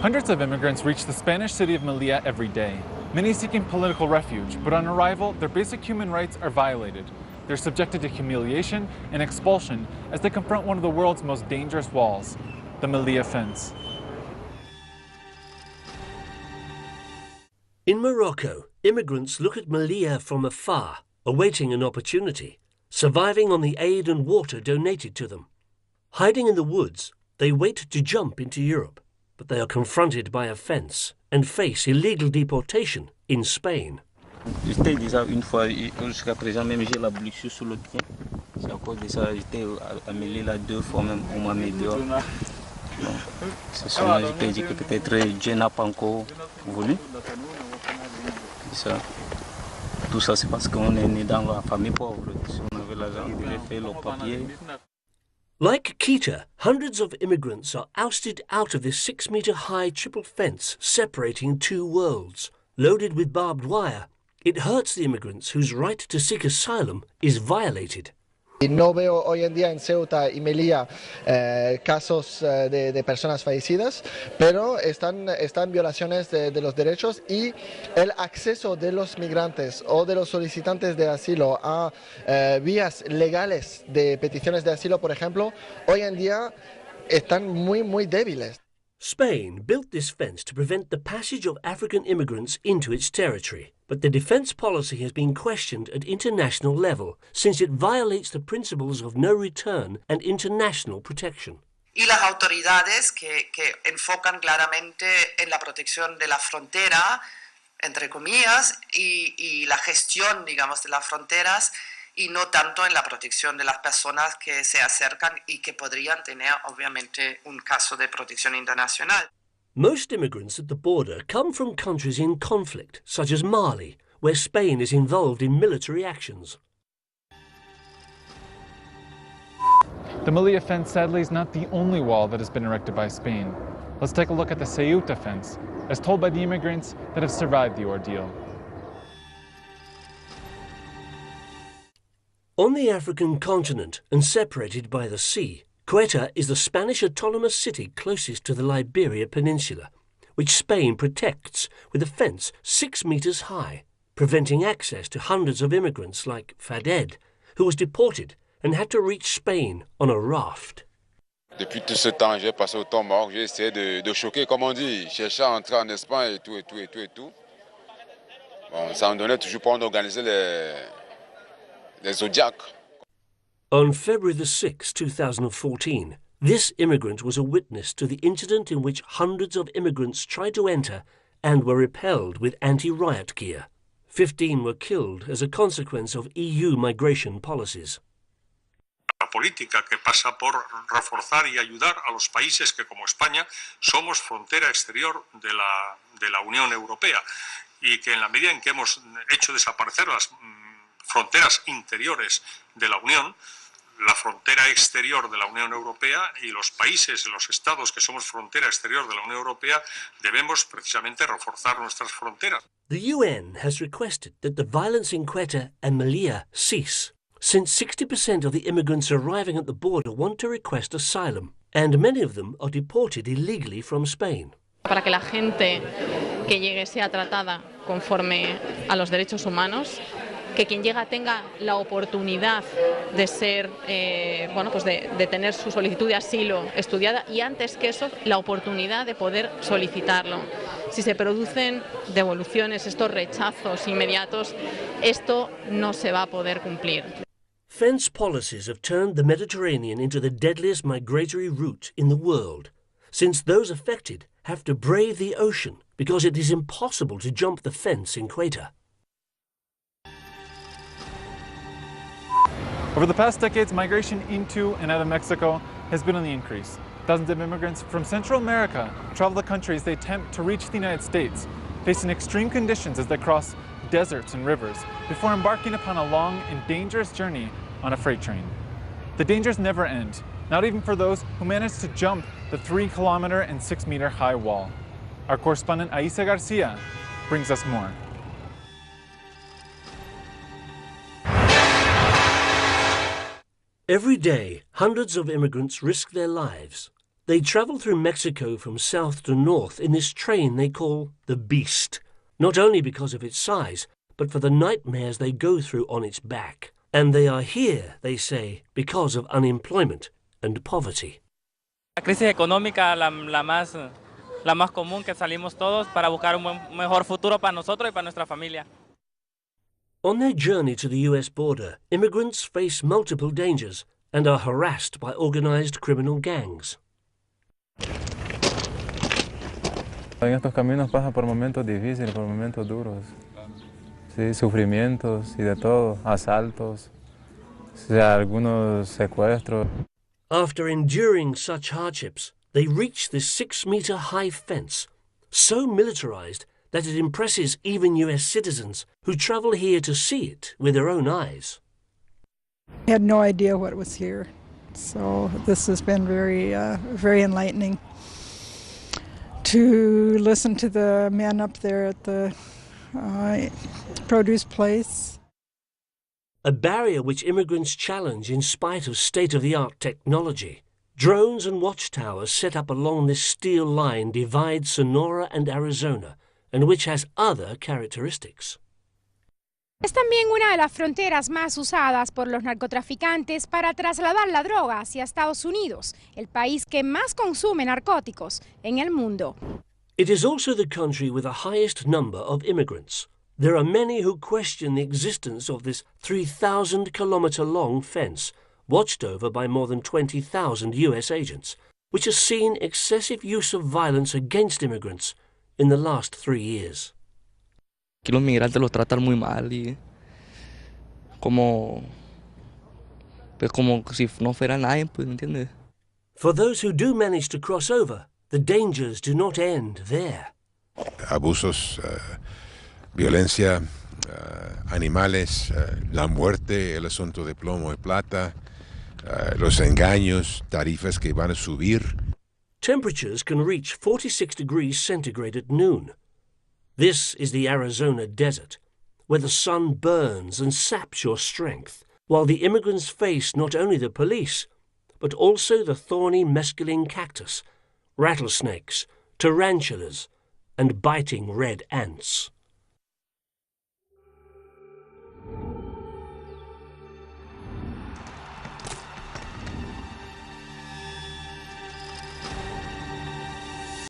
Hundreds of immigrants reach the Spanish city of Melilla every day, many seeking political refuge, but on arrival, their basic human rights are violated. They're subjected to humiliation and expulsion as they confront one of the world's most dangerous walls, the Melilla fence. In Morocco, immigrants look at Melilla from afar, awaiting an opportunity, surviving on the aid and water donated to them. Hiding in the woods, they wait to jump into Europe, but they are confronted by a fence and face illegal deportation in Spain. J'étais déjà une fois, jusqu'à présent, même j'ai la blessure sur le pied. C'est à cause de ça, j'étais amené là 2 fois même pour m'améliorer. C'est seulement, je peux dire que peut-être Dieu n'a pas encore voulu. Ça. Tout ça, c'est parce qu'on est né dans la famille pauvre. Si on avait l'argent, on devait faire le papier. Like Kita, hundreds of immigrants are ousted out of this 6-meter-high triple fence separating 2 worlds. Loaded with barbed wire, it hurts the immigrants whose right to seek asylum is violated. No veo hoy en día en Ceuta y Melilla casos de personas fallecidas, pero están violaciones de los derechos y el acceso de los migrantes o de los solicitantes de asilo a vías legales de peticiones de asilo, por ejemplo, hoy en día están muy débiles. Spain built this fence to prevent the passage of African immigrants into its territory, but the defence policy has been questioned at international level since it violates the principles of no return and international protection. Y las autoridades que enfocan claramente en la protección de la frontera, entre comillas, y la gestión, digamos, de las fronteras, y no tanto en la protección de las personas que se acercan y que podrían tener, obviamente, un caso de protección internacional. Most immigrants at the border come from countries in conflict, such as Mali, where Spain is involved in military actions. The Melilla fence, sadly, is not the only wall that has been erected by Spain. Let's take a look at the Ceuta fence, as told by the immigrants that have survived the ordeal. On the African continent and separated by the sea, Ceuta is the Spanish autonomous city closest to the Liberia Peninsula, which Spain protects with a fence 6 meters high, preventing access to hundreds of immigrants like Faded, who was deported and had to reach Spain on a raft. Depuis tout ce temps, j'ai passé au temps mort, j'ai essayé de choquer, comme on dit, chercher à entrer en Espagne et tout. Bon, ça me donnait toujours pas d'organiser les zodiacs. On February the 6th, 2014, this immigrant was a witness to the incident in which hundreds of immigrants tried to enter and were repelled with anti-riot gear. 15 were killed as a consequence of EU migration policies. La política que pasa por reforzar y ayudar a los países que, como España, somos frontera exterior de la Unión Europea y que en la medida en que hemos hecho desaparecer las fronteras interiores de la Unión, la frontera exterior de la Unión Europea y los países, los estados que somos frontera exterior de la Unión Europea, debemos precisamente reforzar nuestras fronteras. The UN has requested that the violence in Ceuta and Melilla cease, since 60% of the immigrants arriving at the border want to request asylum, and many of them are deported illegally from Spain. Para que la gente que llegue sea tratada conforme a los derechos humanos, que quien llega tenga la oportunidad de ser, de tener su solicitud de asilo estudiada y antes que eso, la oportunidad de poder solicitarlo. Si se producen devoluciones, estos rechazos inmediatos, esto no se va a poder cumplir. Fence policies have turned the Mediterranean into the deadliest migratory route in the world, since those affected have to brave the ocean because it is impossible to jump the fence in Ceuta. Over the past decades, migration into and out of Mexico has been on the increase. Thousands of immigrants from Central America travel the countries they attempt to reach the United States, facing extreme conditions as they cross deserts and rivers before embarking upon a long and dangerous journey on a freight train. The dangers never end, not even for those who manage to jump the 3-kilometer and 6-meter high wall. Our correspondent Aisa Garcia brings us more. Every day, hundreds of immigrants risk their lives. They travel through Mexico from south to north in this train they call the Beast, not only because of its size, but for the nightmares they go through on its back. And they are here, they say, because of unemployment and poverty. La crisis económica, la más común que salimos todos para buscar un mejor futuro para nosotros y para nuestra familia. On their journey to the US border, immigrants face multiple dangers and are harassed by organized criminal gangs. En estos caminos pasa por momentos difíciles, por momentos duros, sí, sufrimientos y de todo, asaltos, algunos secuestros. After enduring such hardships, they reach this 6-meter-high fence, so militarized that it impresses even US citizens who travel here to see it with their own eyes. I had no idea what was here, so this has been very enlightening to listen to the men up there at the produce place. A barrier which immigrants challenge in spite of state-of-the-art technology. Drones and watchtowers set up along this steel line divide Sonora and Arizona, and which has other characteristics. Es también una de las fronteras más usadas por los narcotraficantes para trasladar la droga hacia Estados Unidos, el país que más consume narcóticos en el mundo. It is also the country with the highest number of immigrants. There are many who question the existence of this 3,000-kilometer-long fence, watched over by more than 20,000 US agents, which has seen excessive use of violence against immigrants in the last 3 years. Aquí los migrantes los tratan muy mal y como si no fuera nadie, pues, ¿entiendes? For those who do manage to cross over, the dangers do not end there. Abusos, violencia, animales, la muerte, el asunto de plomo y plata, los engaños, tarifas que van a subir. Temperatures can reach 46 degrees centigrade at noon. This is the Arizona desert, where the sun burns and saps your strength, while the immigrants face not only the police, but also the thorny mescaline cactus, rattlesnakes, tarantulas, and biting red ants.